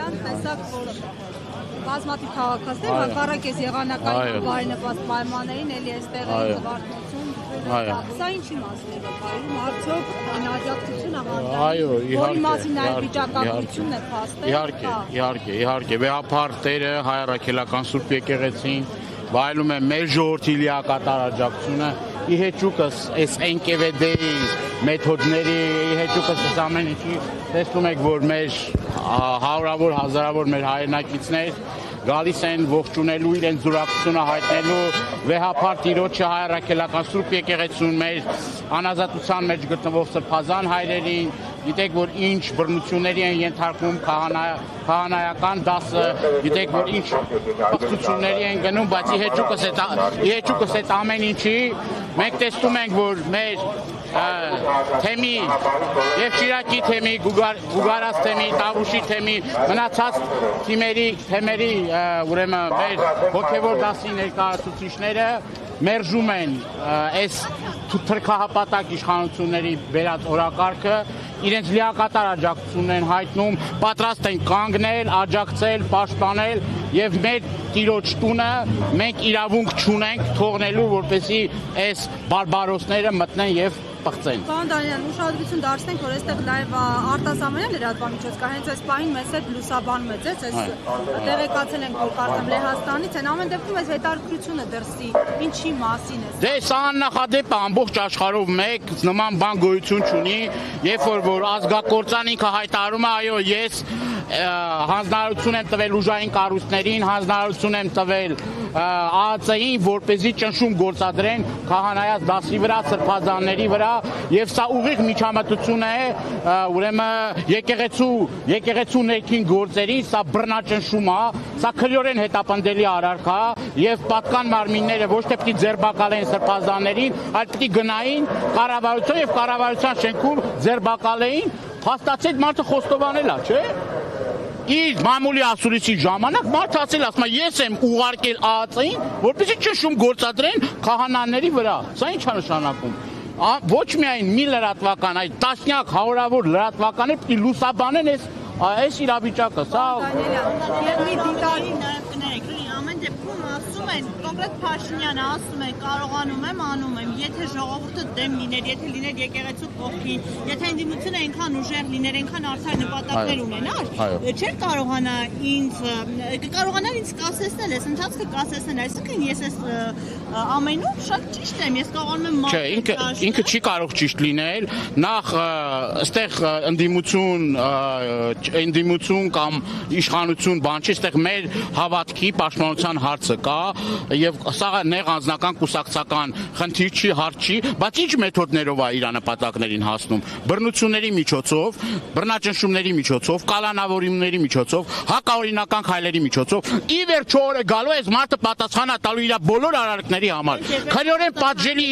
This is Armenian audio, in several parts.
Դանիելյան, տեսակ, որ բազմաթիվ քաղաքացիներ հակառակ ես եղանակային բարենպաստ պայմաններին էլի այստեղ էին զվարթնություն, սա ինչի մասին է վկայում, արդյոք աջակցությունը հանդարտ, որի մասին նաև վիճակագրությունն է փաստել։ Իհարկե, վեհապար տերը Հայ առաքելական Սուրբ եկեղեցին վայելում է մեր ժողովրդի լիակատար աջակցությունը, իհեճուկս այս NKVD-ի մեթոդների, իհեճուկս այս ամեն ինչի տեսնում եք, որ մեր հարյուրավոր, հազարավոր մեր հայրենակիցներ գալիս են ողջունելու իրենց զորակցությունը հայտնելու վեհապար Տիրոջը Հայ առաքելական Սուրբ եկեղեցուն մեր անազատության մեջ գտնվող սրբազան հայրերին, գիտեք, որ ինչ բռնությունների են ենթարկվում քահանայական դասը, գիտեք, որ ինչ պղծությունների են գնում, բայց իհեճուկս այդ ամեն ինչի մենք տեսնում ենք, որ մեր թեմի եւ Շիրակի թեմի, Գուգարաց թեմի, Տավուշի թեմի, մնացած թեմերի ուրեմն մեր հոգեվոր դասի ներկայացուցիչները մերժում են այս թրքահապատակ իշխանությունների բերած օրակարգը, իրենց լիակատար աջակցությունն են հայտնում, պատրաստ են կանգնել, աջակցել, պաշտպանել եւ մեր Տիրոջ տունը մենք իրավունք չունենք թողնելու, որպեսզի այս բարբարոսները մտնեն եւ պղծեն։ Պարոն Դանիելյան, ուշադրություն դարձնենք, որ այստեղ լայվ արտասահմանյան լրատվամիջոց կա, հենց այս պահին մեզ հետ լուսաբանում է, ձեզ տեղեկացել ենք, որ կարծեմ Լեհաստանից են, ամեն դեպքում այս հետաքրքրությունը դրսի, ինչի մասին է։ Դե սա աննախադեպ է, ամբողջ աշխարհով մեկ նման բան գոյություն չունի, երբ որ ազգակործան ինքը հայտարարում է, այո, ես հանձնարարություն եմ տվել ուժային կառույցներին, հանձնարարություն եմ տվել ԱԱՑ-ին, որպեսզի ճնշում գործադրեն քահանայած դասի վրա, սրբազանների վրա, եւ սա ուղիղ միջամտություն է, ուրեմն եկեղեցու ներքին գործերին, սա բռնաճնշում է, սա քրեորեն հետապնդելի արարք է, եւ պատկան մարմինները ոչ թե պիտի ձերբակալեն սրբազաններին, այլ պիտի գնային կառավարության եւ կառավարության շենքում ձերբակալեին, փաստացի մարդը խոստովանել է, չէ՞։ Իր մամուլի ասուլիսի ժամանակ մարդը ասել ասում է ես եմ ուղարկել ԱԱՑ-ին, որպեսզի ճնշում գործադրեն քահանաների վրա։ Սա ինչ է նշանակում։ Ոչ միայն մի լրատվական, այլ տասնյակ հարյուրավոր լրատվականներ պիտի լուսաբանեն այս իրավիճակը։ Սա եւ մի դիտարի ամեն դեպքում ասում են, կոնկրետ Փաշինյանը ասում է, կարողանում եմ, անում եմ, եթե ժողովուրդը դեմ լիներ, եթե լիներ եկեղեցու կողքին, եթե ընդդիմությունը այնքան ուժեղ լիներ, այնքան արդար նպատակներ ունենար, չէր կարողանար ինձ կասեցնել, այս ընթացքը կասեցնել, այսինքն ես այս ամենում շատ ճիշտ եմ, ես կարողանում եմ Չէ, ինքը չի կարող ճիշտ լինել, նախ այստեղ ընդդիմություն կամ իշխանություն բան չի, այստեղ մեր հավատքի պաշտպանության հարցը կա եւ սա նեղ անձնական կուսակցական խնդիր չի, հարց չի, բայց ինչ մեթոդներով է իր նպատակներին հասնում։ Բռնությունների միջոցով, բռնաճնշումների միջոցով, կալանավորումների միջոցով, հակաօրինական քայլերի միջոցով։ Ի վերջո օրը գալու է մարդը պատասխան է տալու իր բոլոր արարքների համար։ Քրեորեն պատժելի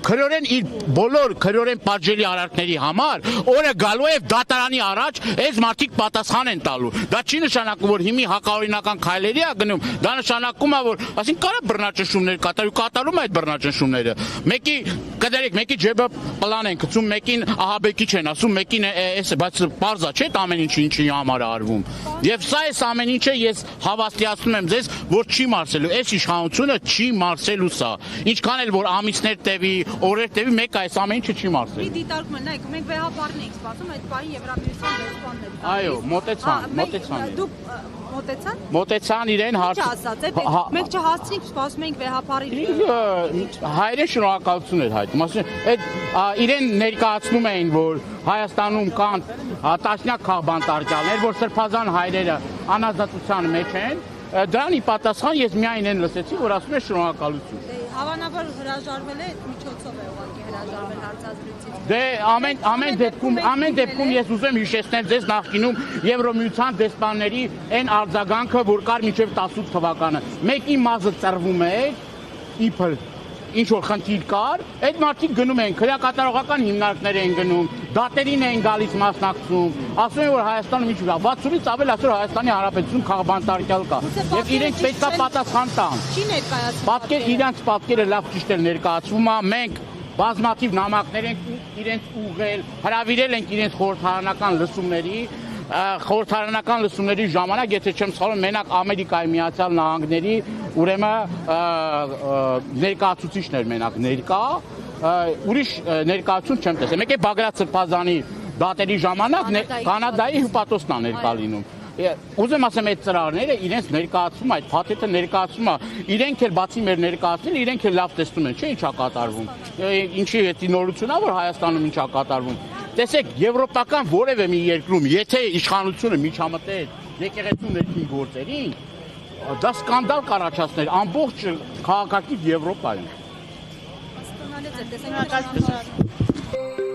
իր բոլոր քրեորեն պատժելի արարքների համար օրը գալու է դատարանի առաջ այս մարդիկ պատասխան են տալու։ Դա չի նշանակում, որ հիմի հակաօրինական քայլերի է գնում, դա նշանակում է, որ ասին կարա բռնաճնշումներ կատարում այդ բռնաճնշումները։ Մեկի ջեբը պլան են գցում, մեկին ահաբեկիչ են ասում, մեկին էս, բայց պարզ է, չէ՞ ամեն ինչի համար է արվում։ Եվ սա այս ամեն ինչը ես հավաստիացնում եմ ձեզ, որ չի մարսելու, այս իշխանությունը չի մարսելու սա։ Ինչքան էլ որ ամիսներ տևի, օրեր տևի, մեկ այս ամեն ինչը չի մարսել։ Մի դիտարկում են, նայեք, մենք վեհապարն ենք սպասում, այդ պահին Եվրամիության դեսպանն է։ Այո, մոտեցան։ Դուք մոտեցան։ Մոտեցան իրեն հարց։ Ինչ ասաց, մենք չհասցնենք, սպասում ենք վեհապարի։ Հայրեն շնորհակալություն էր հայտնում, ասում են իրեն ներկայացնում էին, որ Հայաստանում կան տասնյակ քաղբանտարկյալներ, որ սրբազան հայրերը անազատության մեջ են։ Դրան ի պատասխան ես միայն այն լսեցի, որ ասում է շնորհակալություն։ Հավանաբար հրաժարվել է, այդ միջոցով է ուղղակի հրաժարվել հարցազրույցից։ Դե ամեն դեպքում ես ուզում հիշեցնել ձեզ նախկինում Եվրոմիության դեսպանների այն արձագանքը, որ կար մինչև 18 թվականը։ Մեկի մազը ծռվում է, իբր ինչ որ խնդիր կար, այդ մարդիկ գնում են, քրեակատարողական հիմնարկներ են գնում, դատերին են գալիս մասնակցում, ասում են, որ Հայաստանում ինչ կա, 60-ից ավել այսօր Հայաստանի Հանրապետություն քաղբանտարկյալ կա, եւ իրենք պետք է պատասխան տան։ Չի ներկայացվում։ Իրենց պատկերը լավ ճիշտ է ներկայացվում, մենք բազմաթիվ նամակներ ենք իրենց ուղղել, հրավիրել ենք իրենց խորհրդարանական լսումների, խորհրդարանական լսումների ժամանակ, եթե չեմ սխալվում, մենակ Ամերիկայի Միացյալ Նահանգների ուրեմն ներկայացուցիչն էր մենակ ներկա, ուրիշ ներկայացում չեմ տեսել։ Մեկ է Բագրատ Սրբազանի դատերի ժամանակ Կանադայի հյուպատոսն է ներկա լինում։ Ուզեմ ասեմ, այդ ծրագրերը իրենց ներկայացում, այդ փաթեթը ներկայացում է, իրենք էլ բացի մեր ներկայացնել, իրենք էլ լավ տեսնում են, չէ՞ ինչա կատարվում։ Ինչի էդի նորությունն է, որ Հայաստանում ինչա կատարվում։ Տեսեք, եվրոպական որևէ մի երկրում, եթե իշխանությունը միջամտեր եկեղեցու ներքին գործերին, դա սկանդալ կառաջացներ ամբողջ քաղաքակիրթ Եվրոպայում։ Հասկանալի է, տեսեք,